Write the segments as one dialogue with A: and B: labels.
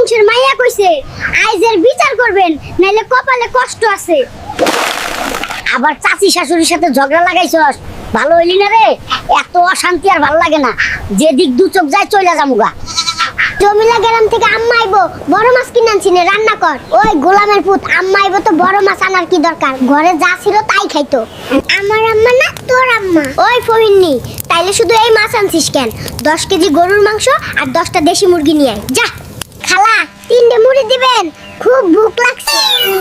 A: মানুষের মাইয়া কইছে আইজের বিচার করবেন, নাইলে কপালে কষ্ট আছে। আবার চাচি শাশুড়ির সাথে ঝগড়া লাগাইছস, ভালো হইলি না রে। এত অশান্তি আর ভালো লাগে না, যেদিক দু চোখ যায় চলে যামুগা। জমিলা গ্রাম থেকে আম্মা আইবো, বড় মাছ কিনে আনছি নে, রান্না কর। ওই গোলামের পুত, আম্মা আইবো তো বড় মাছ আনার কি দরকার, ঘরে যা ছিল তাই খাইতো। আমার আম্মা না তোর আম্মা? ওই ফহিন্নি, তাইলে শুধু এই মাছ আনছিস কেন? 10 কেজি গরুর মাংস আর 10টা দেশি মুরগি নিয়ে আয় যা। খালা 3টে মুড়ি দিবেন, খুব ভুক লাগছে।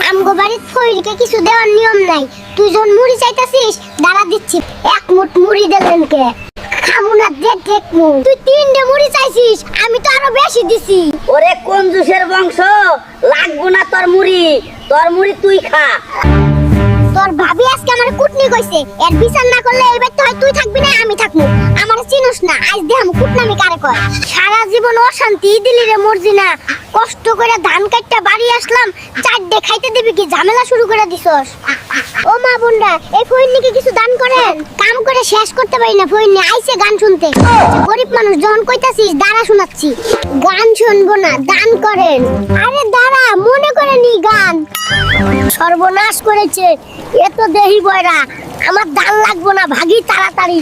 A: আমগো বাড়ির ফইলকে কিছু দেওয়ার নিয়ম নাই, তুই যখন মুড়ি চাইতাছিস দাঁড়া দিচ্ছি। এক মুঠ মুড়ি দিলেন কে? খাবো না, দেখ তুই 3টে মুড়ি চাইছিস, আমি তো আরো বেশি দিছি।
B: ওরে কঞ্জুসের বংশ, লাগবো না তোর মুড়ি তুই খা।
A: তোর ভাবি আজকে আমার কুটনি কইছে, এর বিচার না করলে এই বাড়িতে হয় তুই থাকবি না আমি থাকবো। আমার চিনোস না, আজ দেখাম কুটনামি কারে কয়। সারা জীবন অশান্তি দিলি রে মর্জিনা, কষ্ট করে ধান কাটটা বাড়ি আসলাম, 4ডে খাইতে দিবি কি ঝামেলা শুরু করে দিছস। ও মা বোনরা, এই ফইন্নিকে কিছু দান করেন, কাম করে শেষ করতে পারি না। ফইন্নি আইছে গান শুনতে, গরিব মানুষ যখন কইতাছিস দাঁড়া শোনাচ্ছি। গান শুনবো না, দান করেন। আরে দাঁড়া, মনে করে নি গান। সর্বনাশ করেছে এত দেহি বয়রা, আমার দান লাগবো না, ভাগি তাড়াতাড়ি।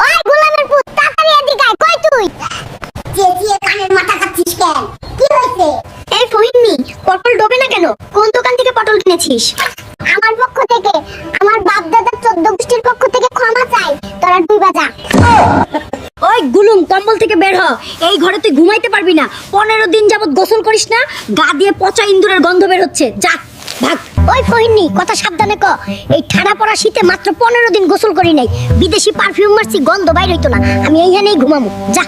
A: ওই গোলামের পুত, তাড়াতাড়ি এদিকে আয়। কই তুই? চেঁচিয়ে কানের মাথা কাটছিস কেন? কি হইছে? এই ফহিন্নি, পটল ডোবে না কেন? কোন দোকান থেকে পটল কিনেছিস? আমার পক্ষ থেকে, আমার বাপ দাদার 14 গোষ্ঠীর পক্ষ থেকে ক্ষমা চাই। তোরা দুই বাজা।
B: ওই গুলুম, কম্বল থেকে বের হ। এই ঘরে তুই ঘুমাইতে পারবি না। 15 দিন যাবত গোসল করিস না, গা দিয়ে পচা ইন্দুরের গন্ধ বের হচ্ছে। যা ভাগ।
A: ওই ফহিন্নি, কথা সাবধানে ক। এই ঠাড়া পড়া শীতে মাত্র 15 দিন গোসল করি নাই, বিদেশি পারফিউম মারছি, গন্ধ বাইর হইতো না। আমি এইখানেই ঘুমামু, যা।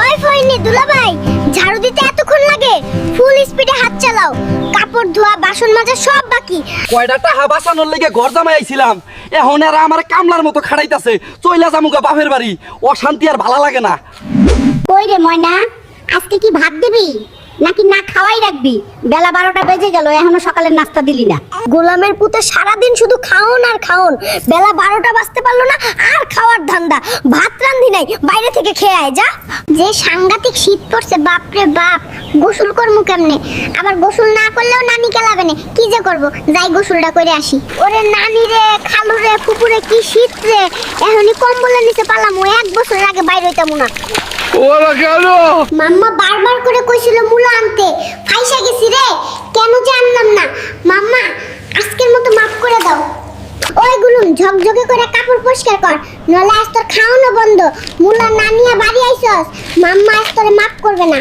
A: ওই ফহিন্নি দুলাভাই, ঝাড়ু দিতে এতক্ষণ লাগে? ফুল স্পিডে হাত চালাও, কাপড় ধোয়া বাসন মাজা সব বাকি।
C: কয়টা টাকা বাঁচানোর লেগে ঘর জামাই আইছিলাম, এখন এরা আমার কামলার মতো খাড়াইতাছে। চইলা যামুগা বাপের বাড়ি, অশান্তি আর ভালো লাগে না।
A: কই রে ময়না, আজকে কি ভাত দিবি নাকি না খাওয়াই রাখবি?
B: বেলা 12টা বেজে গেল, এখনো সকালের নাস্তা দিলি না।
A: গোলামের পুতে সারাদিন শুধু খাওন আর খাওন, বেলা 12টা বাজতে পারলো না আর খাওয়ার ধান্দা। ভাত রান্ধি নাই, বাইরে থেকে খেয়ে আয় যা। যে সাংঘাতিক শীত পড়ছে, বাপরে বাপ, গোসল করমু কেমনে? আবার গোসল না করলেও নানি কেলাবে না, কি যে করব, যাই গোসলটা করে আসি। ওরে নানি রে, খালু রে, ফুপুরে, কি শীত রে, এখনই কম্বলের নিচে পালামু, 1 বছর আগে বাইরে হইতামু না।
C: ওরা কেন?
A: মাম্মা বারবার করে কইছিল মুলা আনতে, ফাইসা গেছি রে, কেন যে আনলাম না। মাম্মা আজকের মতো মাফ করে দাও। ওই গুলুম, ঝকঝকে করে কাপড় পরিষ্কার কর, নলে আজ তোর খাওয়ানো বন্ধ। মুলা না নিয়ে বাড়ি আইছস, মাম্মা আজ তোরে মাফ করবে না।